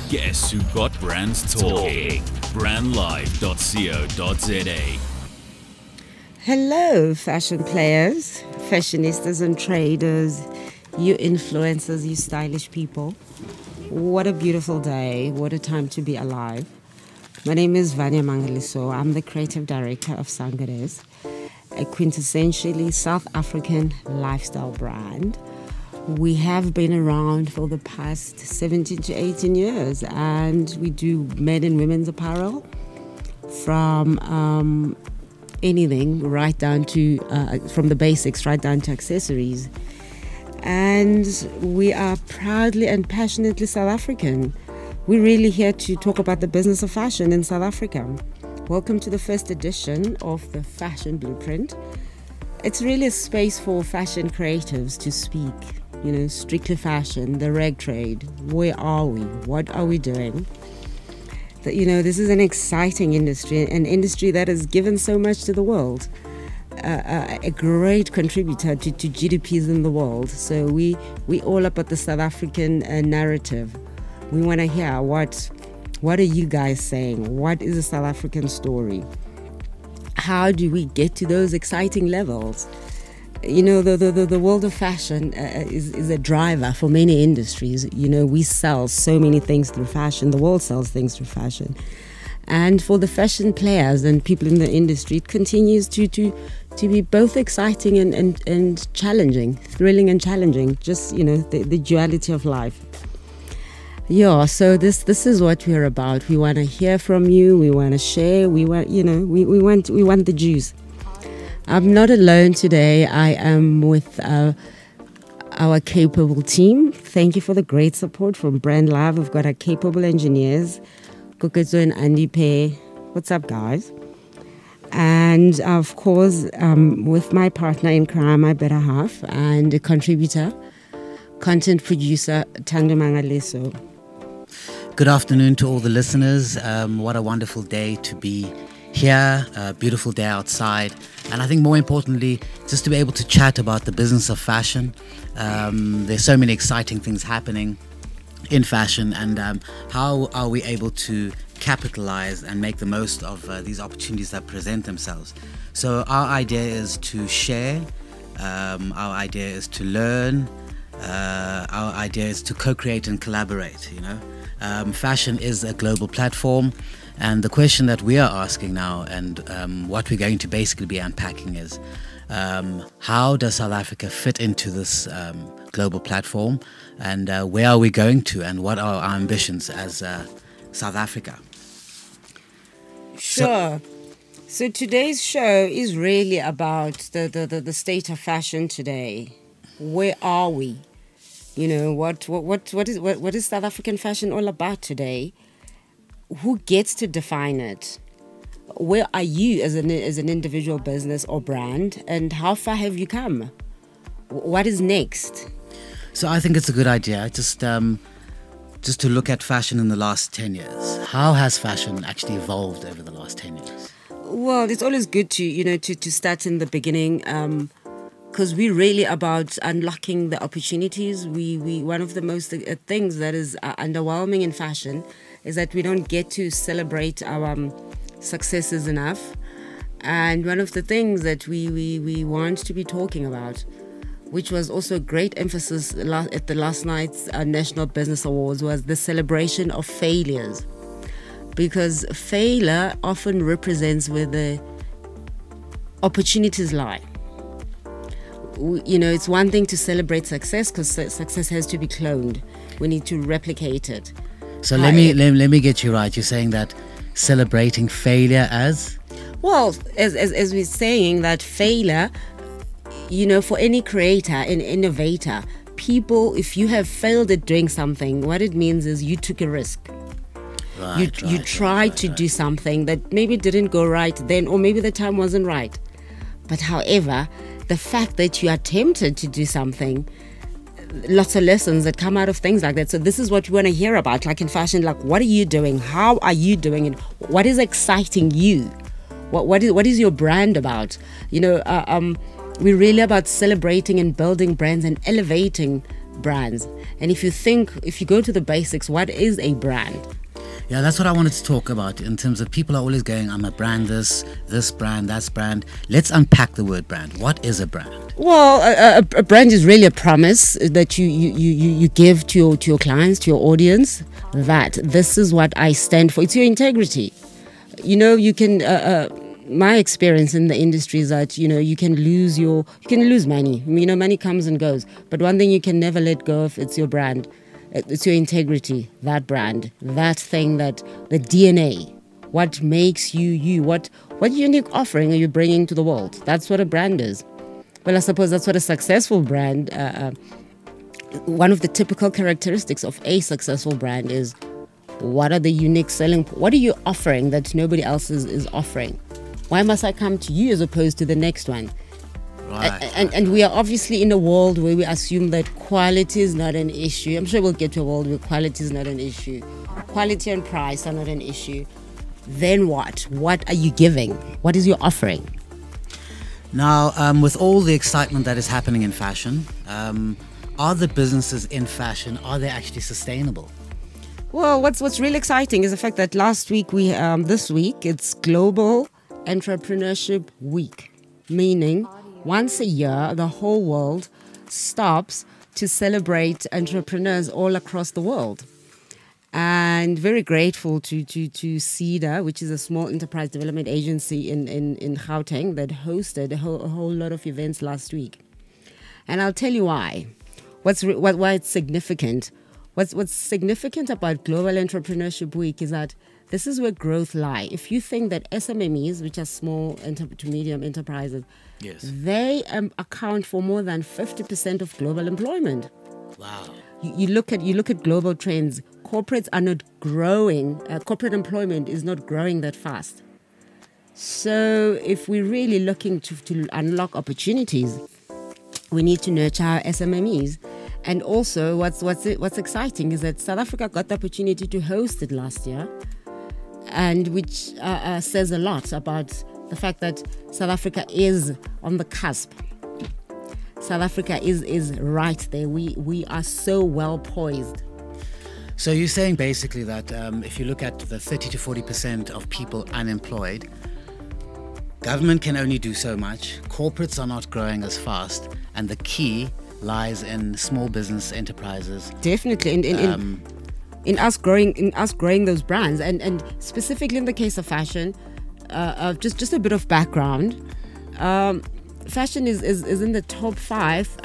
Guess who got brands talking? Brandlive.co.za. Hello, fashion players, fashionistas and traders, you influencers, you stylish people. What a beautiful day. What a time to be alive. My name is Vanya Mangaliso. I'm the creative director of Sangares, a quintessentially South African lifestyle brand. We have been around for the past 17 to 18 years, and we do men and women's apparel from anything right down to, from the basics right down to accessories. And we are proudly and passionately South African. We're really here to talk about the business of fashion in South Africa. Welcome to the first edition of the Fashion Blueprint. It's really a space for fashion creatives to speak, strictly fashion, the reg trade. Where are we? What are we doing? This is an exciting industry, an industry that has given so much to the world. A great contributor to GDPs in the world. So we all about the South African narrative. We want to hear what are you guys saying? What is a South African story? How do we get to those exciting levels? The world of fashion is a driver for many industries. We sell so many things through fashion. The world sells things through fashion. And for the fashion players and people in the industry, it continues to be both exciting and challenging, thrilling and challenging, just, the duality of life. Yeah, so this is what we're about. We want to hear from you. We want to share. We want the juice. I'm not alone today. I am with our capable team. Thank you for the great support from Brand Live. We've got our capable engineers, Koketso and Andy Pay. What's up, guys? And of course, with my partner in crime, my better half, and a contributor, content producer, Thando Mangaliso. Good afternoon to all the listeners. What a wonderful day to be here, a beautiful day outside. And I think more importantly, just to be able to chat about the business of fashion. There's so many exciting things happening in fashion, and how are we able to capitalize and make the most of these opportunities that present themselves. So our idea is to share, our idea is to learn, our idea is to co-create and collaborate. Fashion is a global platform, and the question that we are asking now, and what we're going to basically be unpacking, is how does South Africa fit into this global platform, and where are we going to, and what are our ambitions as South Africa? Sure. So today's show is really about the state of fashion today. Where are we? What is South African fashion all about today? Who gets to define it? Where are you as an individual business or brand, and how far have you come? What is next? So I think it's a good idea just to look at fashion in the last 10 years. How has fashion actually evolved over the last 10 years? Well, it's always good to start in the beginning, because we're really about unlocking the opportunities. We one of the most things that is underwhelming in fashion is that we don't get to celebrate our successes enough. And one of the things that we want to be talking about, which was also a great emphasis at the last night's National Business Awards, was the celebration of failures. Because failure often represents where the opportunities lie. It's one thing to celebrate success, because success has to be cloned. We need to replicate it. So let me get you right. You're saying that celebrating failure as? Well, as we're saying that failure, for any creator and innovator, people, if you have failed at doing something, what it means is you took a risk. You tried to do something that maybe didn't go right then, or maybe the time wasn't right. But however, the fact that you are tempted to do something, lots of lessons that come out of things like that. So this is what we want to hear about, like in fashion, like what are you doing? How are you doing it? What is exciting you? What is your brand about? We're really about celebrating and building brands and elevating brands. And if you go to the basics, what is a brand? Yeah, that's what I wanted to talk about in terms of people are always going, I'm a brand this brand, that's brand. Let's unpack the word brand. What is a brand? Well, a brand is really a promise that you give to your clients, to your audience, that this is what I stand for. It's your integrity. You can... my experience in the industry is that you can lose money. Money comes and goes, but one thing you can never let go of, it's your brand. It's your integrity, that brand, that thing, that the DNA, what makes you, what unique offering are you bringing to the world? That's what a brand is. Well, I suppose that's what a successful brand, one of the typical characteristics of a successful brand is, what are the unique what are you offering that nobody else is offering? Why must I come to you as opposed to the next one? Right. And we are obviously in a world where we assume that quality is not an issue. I'm sure we'll get to a world where quality is not an issue. Quality and price are not an issue. Then what? What are you giving? What is your offering? Now, with all the excitement that is happening in fashion, are the businesses in fashion, are they actually sustainable? Well, what's really exciting is the fact that this week, it's Global Entrepreneurship Week, meaning once a year, the whole world stops to celebrate entrepreneurs all across the world. And very grateful to CEDA, which is a small enterprise development agency in Gauteng that hosted a whole lot of events last week. And I'll tell you why. Why it's significant. What's significant about Global Entrepreneurship Week is that this is where growth lies. If you think that SMMEs, which are small to medium enterprises, yes, they account for more than 50% of global employment. Wow. You look at global trends. Corporates are not growing. Corporate employment is not growing that fast. So if we're really looking to unlock opportunities, we need to nurture our SMMEs. And also, what's exciting is that South Africa got the opportunity to host it last year, and which says a lot about the fact that South Africa is on the cusp. South Africa is right there. We are so well poised. So you're saying basically that if you look at the 30 to 40% of people unemployed, government can only do so much, corporates are not growing as fast, and the key lies in small business enterprises. Definitely, in us growing those brands, and specifically in the case of fashion, just a bit of background. Fashion is in the top 5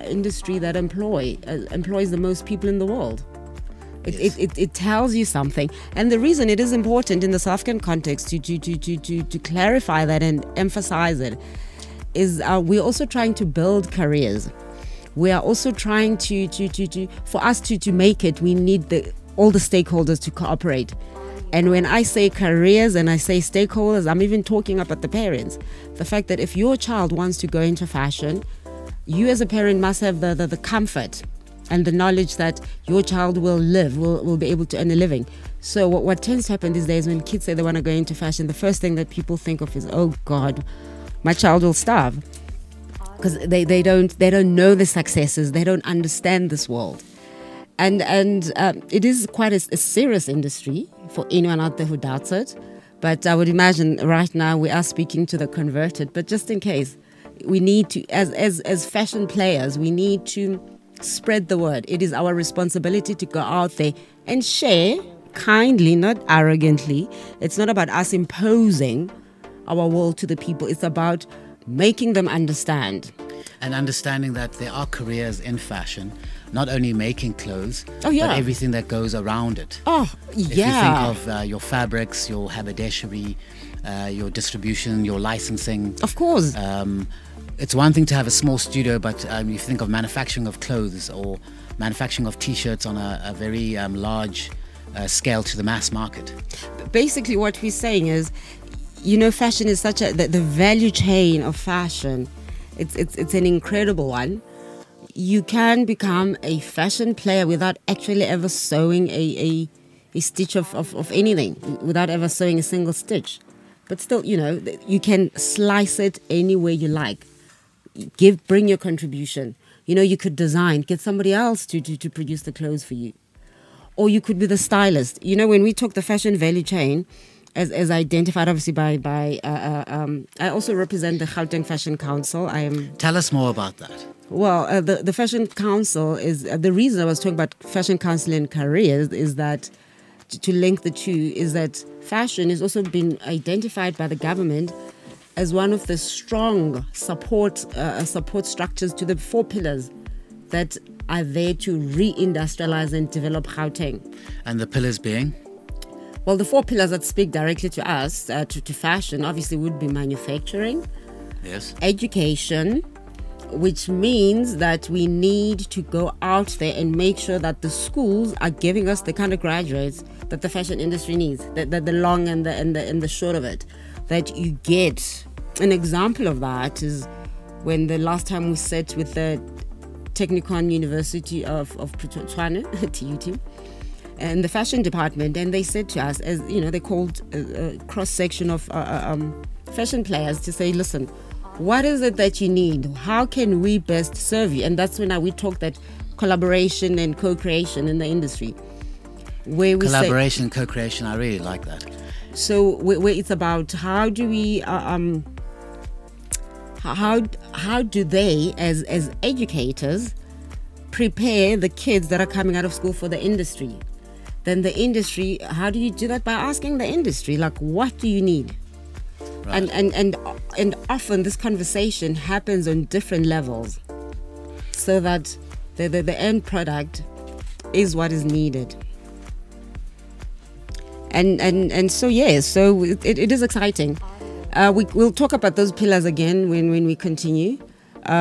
industry that employs the most people in the world. Yes. It tells you something, and the reason it is important in the South African context to clarify that and emphasize it is we're also trying to build careers. We are also trying for us to make it, we need all the stakeholders to cooperate. And when I say careers and I say stakeholders, I'm even talking about the parents. The fact that if your child wants to go into fashion, you as a parent must have the comfort and the knowledge that your child will be able to earn a living. So what tends to happen these days when kids say they want to go into fashion, the first thing that people think of is, oh God, my child will starve. Because they don't know the successes, they don't understand this world. And it is quite a serious industry for anyone out there who doubts it. But I would imagine right now we are speaking to the converted. But just in case, we need to, as fashion players, we need to spread the word. It is our responsibility to go out there and share kindly, not arrogantly. It's not about us imposing our world to the people. It's about making them understand. And understanding that there are careers in fashion, not only making clothes, but everything that goes around it. Oh, yeah. If you think of your fabrics, your haberdashery, your distribution, your licensing. Of course. It's one thing to have a small studio, but you think of manufacturing of clothes or manufacturing of T-shirts on a very large scale to the mass market. Basically, what we're saying is, fashion is such the value chain of fashion. It's an incredible one. You can become a fashion player without actually ever sewing a stitch of anything, without ever sewing a single stitch. But still, you can slice it any way you like. bring your contribution. You could design, get somebody else to produce the clothes for you. Or you could be the stylist. When we talk the fashion value chain, as identified obviously by I also represent the Gauteng Fashion Council. Tell us more about that. Well, the Fashion Council is the reason I was talking about Fashion Council and careers is that to link the two is that fashion has also been identified by the government as one of the strong support structures to the 4 pillars that are there to re-industrialize and develop Gauteng. And the pillars being? Well, the 4 pillars that speak directly to us, to fashion, obviously would be manufacturing, yes, education, which means that we need to go out there and make sure that the schools are giving us the kind of graduates that the fashion industry needs, the long and the short of it, that you get. An example of that is when the last time we sat with the Technikon University of Pretoria, TUT, and the fashion department, and they said to us, as they called a cross-section of fashion players to say, listen, what is it that you need? How can we best serve you? And that's when we talk that collaboration and co-creation in the industry. Where we collaboration, co-creation, I really like that. So where it's about how do we, how do they as educators prepare the kids that are coming out of school for the industry? Then the industry, how do you do that? By asking the industry, like, what do you need? Right. And often this conversation happens on different levels so that the end product is what is needed. And so it is exciting. We'll talk about those pillars again when we continue.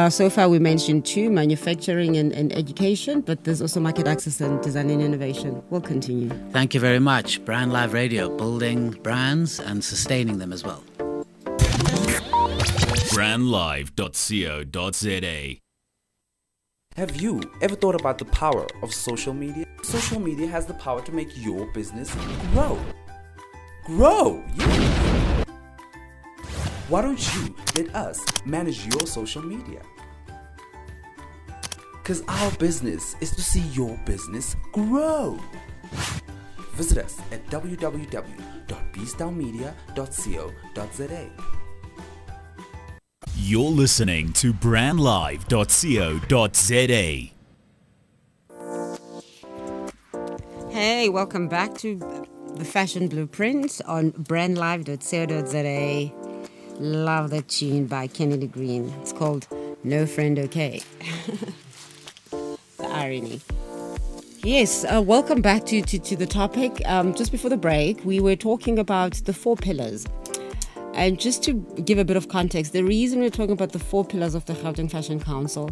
So far we mentioned 2, manufacturing and education, but there's also market access and design and innovation. We'll continue. Thank you very much. Brand Live Radio, building brands and sustaining them as well. brandlive.co.za. Have you ever thought about the power of social media? Social media has the power to make your business grow. Yeah. Why don't you let us manage your social media? Because our business is to see your business grow. Visit us at www.bstownmedia.co.za. You're listening to brandlive.co.za. Hey, welcome back to The Fashion Blueprint on brandlive.co.za. Love that tune by Kennedy Green. It's called No Friend Okay. The irony. Yes, welcome back to the topic. Just before the break, we were talking about the 4 pillars. And just to give a bit of context, the reason we're talking about the 4 pillars of the Gauteng Fashion Council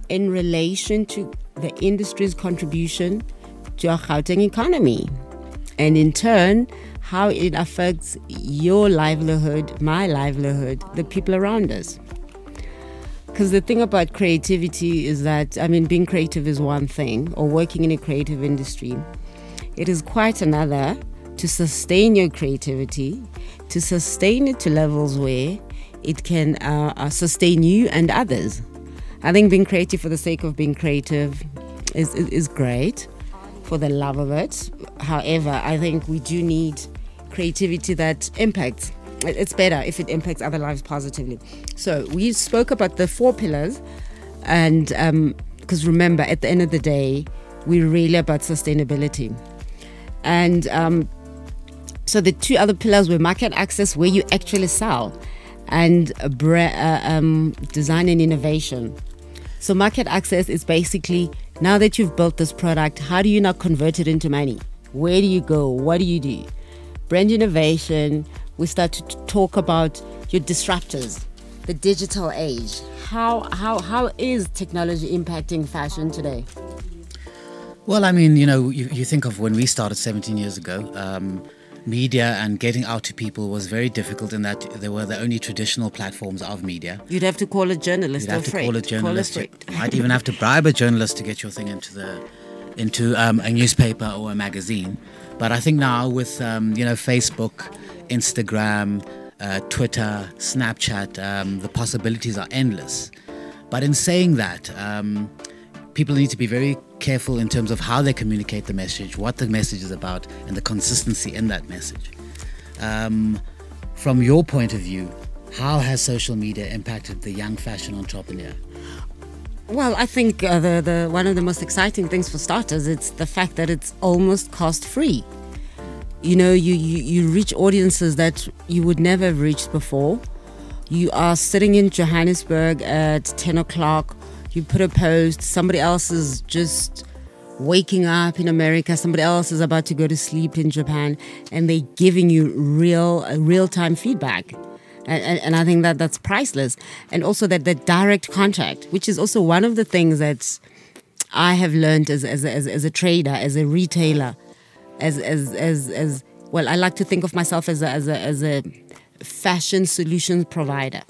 in relation to the industry's contribution to our Gauteng economy, and in turn, how it affects your livelihood, my livelihood, the people around us. Because the thing about creativity is that, being creative is one thing, or working in a creative industry. It is quite another to sustain your creativity, to sustain it to levels where it can sustain you and others. I think being creative for the sake of being creative is great, for the love of it. However, I think we do need creativity that impacts. It's better if it impacts other lives positively. So we spoke about the 4 pillars, and because remember, at the end of the day, we're really about sustainability. And so the 2 other pillars were market access, where you actually sell, and design and innovation. So market access is basically, now that you've built this product, how do you now convert it into money? Where do you go? What do you do? Brand innovation, we start to talk about your disruptors, the digital age. How is technology impacting fashion today? Well, you think of when we started 17 years ago, media and getting out to people was very difficult in that they were the only traditional platforms of media. You'd have to call a journalist. You'd have to call a journalist. You might even have to bribe a journalist to get your thing into a newspaper or a magazine. But I think now with Facebook, Instagram, Twitter, Snapchat, the possibilities are endless. But in saying that, people need to be very careful in terms of how they communicate the message, what the message is about, and the consistency in that message. From your point of view, how has social media impacted the young fashion entrepreneur? Well, I think the one of the most exciting things for starters, it's the fact that it's almost cost-free. You know, you reach audiences that you would never have reached before. You are sitting in Johannesburg at 10 o'clock, you put a post, somebody else is just waking up in America, somebody else is about to go to sleep in Japan, and they're giving you real-time feedback. And I think that that's priceless. And also that direct contact, which is also one of the things that I have learned as a trader, as a retailer, as well, I like to think of myself as a fashion solutions provider.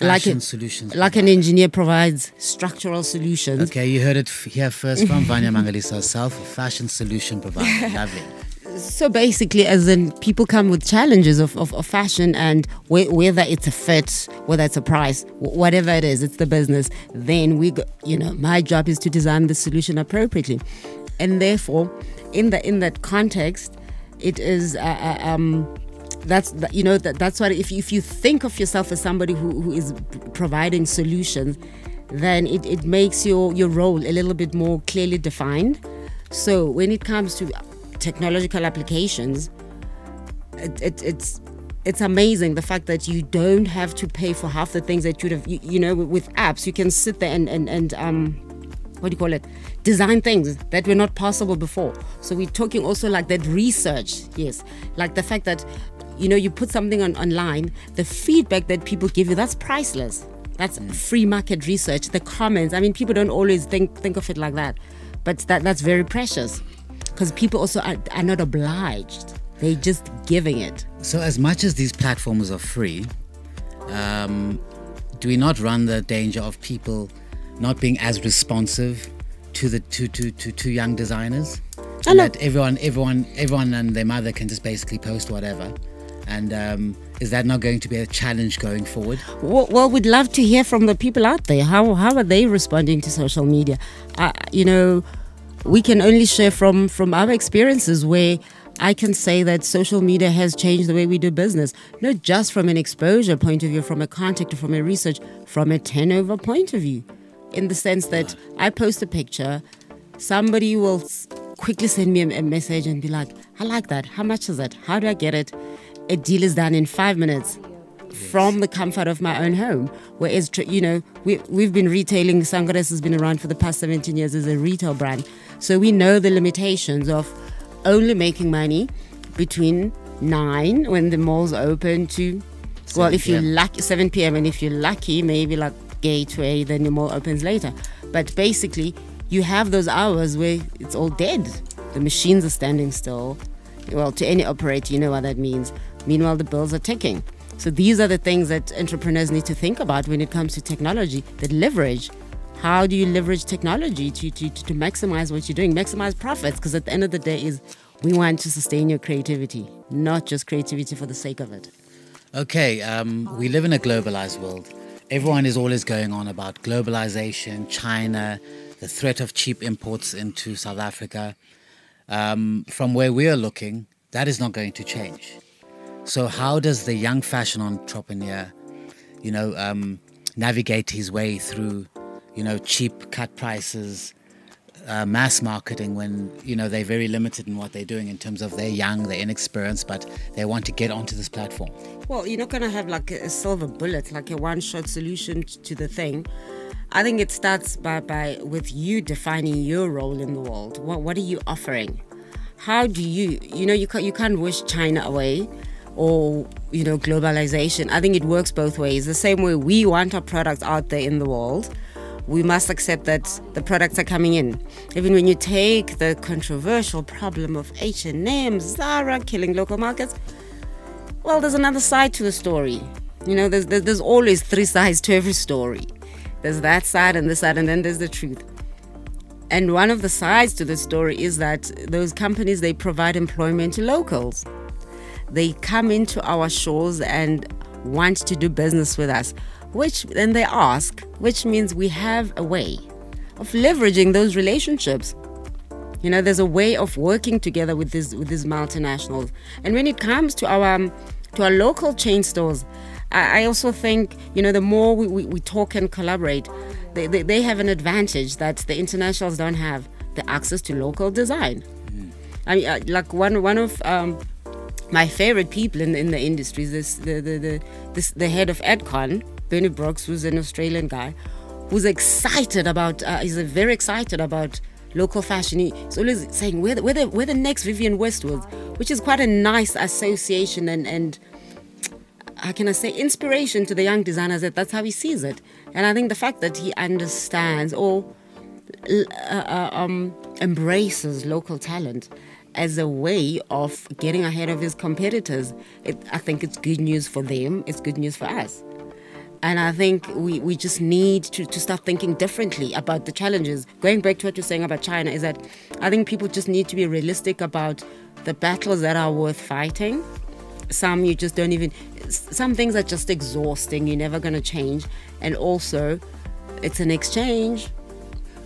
Like an engineer provides structural solutions. Okay, you heard it here first from Vanya Mangalisa herself, a fashion solution provider. Lovely. So basically, as in people come with challenges of fashion, and whether it's a fit, whether it's a price, whatever it is, it's the business. Then my job is to design the solution appropriately, and therefore, in that context, it is that's what if you think of yourself as somebody who is providing solutions, then it makes your role a little bit more clearly defined. So when it comes to technological applications, it's amazing the fact that you don't have to pay for half the things that you'd have. With apps, you can sit there and what do you call it? Design things that were not possible before. So we're talking also like that research, yes, like the fact that you put something online, the feedback that people give you, that's priceless. That's free market research. The comments, I mean, people don't always think of it like that, but that's very precious. Because people also are not obliged. They're just giving it. So as much as these platforms are free, do we not run the danger of people not being as responsive to young designers? And that everyone and their mother can just basically post whatever. And is that not going to be a challenge going forward? Well, we'd love to hear from the people out there. How are they responding to social media? We can only share from our experiences, where I can say that social media has changed the way we do business, not just from an exposure point of view, from a contact, or from a research, from a turnover point of view, in the sense that I post a picture, somebody will quickly send me a message and be like, I like that. How much is it? How do I get it? A deal is done in 5 minutes. From the comfort of my own home. Whereas, we've been retailing. Sangores has been around for the past 17 years as a retail brand. So we know the limitations of only making money between 9 when the mall's open to, well, if you're lucky, 7 p.m. And if you're lucky, maybe like Gateway, then the mall opens later. But basically, you have those hours where it's all dead. The machines are standing still. Well, to any operator, you know what that means. Meanwhile, the bills are ticking. So these are the things that entrepreneurs need to think about when it comes to technology, that leverage. How do you leverage technology to maximize what you're doing, maximize profits? Because at the end of the day, we want to sustain your creativity, not just creativity for the sake of it. Okay, we live in a globalized world. Everyone is always going on about globalization, China, the threat of cheap imports into South Africa. From where we are looking, that is not going to change. So how does the young fashion entrepreneur, navigate his way through, cheap cut prices, mass marketing, when, they're very limited in what they're doing in terms of they're young, they're inexperienced, but they want to get onto this platform? Well, you're not going to have like a silver bullet, like a one-shot solution to the thing. I think it starts with you defining your role in the world. What are you offering? How do you can't wish China away, or globalization. I think it works both ways. The same way we want our products out there in the world, we must accept that the products are coming in. Even when you take the controversial problem of H&M, Zara killing local markets, well, there's another side to the story. There's always 3 sides to every story. There's that side and this side, and then there's the truth. And one of the sides to the story is that those companies, they provide employment to locals. They come into our shores and want to do business with us. then they ask, which means we have a way of leveraging those relationships. You know, there's a way of working together with these multinationals. And when it comes to our local chain stores, I also think, you know, the more we talk and collaborate, they have an advantage that the internationals don't have: the access to local design. I mean, like one of my favorite people in the industry is the head of Adcon, Bernie Brooks, who's an Australian guy, who's excited about. He's very excited about local fashion. He's always saying we're the next Vivienne Westwood, which is quite a nice association and how can I say, inspiration to the young designers. That's how he sees it. And I think the fact that he understands or embraces local talent as a way of getting ahead of his competitors, I think it's good news for them. It's good news for us. And I think we just need to start thinking differently about the challenges. Going back to what you're saying about China, is that I think people just need to be realistic about the battles that are worth fighting. Some you just don't even, some things are just exhausting, you're never going to change. And also, it's an exchange.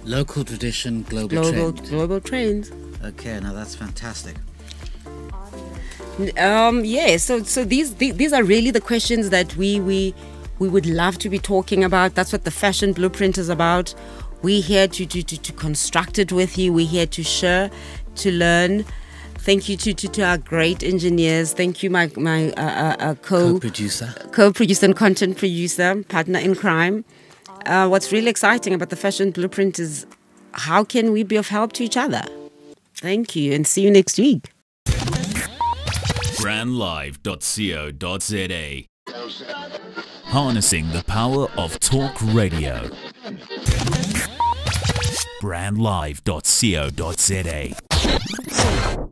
Local tradition, global trend. Global trends. Okay, now that's fantastic. Yeah, so these are really the questions that we would love to be talking about. That's what the Fashion Blueprint is about. We're here to construct it with you. We're here to share, to learn. Thank you to our great engineers. Thank you, my co-producer and content producer, partner in crime. What's really exciting about the Fashion Blueprint is how can we be of help to each other? Thank you, and see you next week. brandlive.co.za. Harnessing the power of talk radio. brandlive.co.za.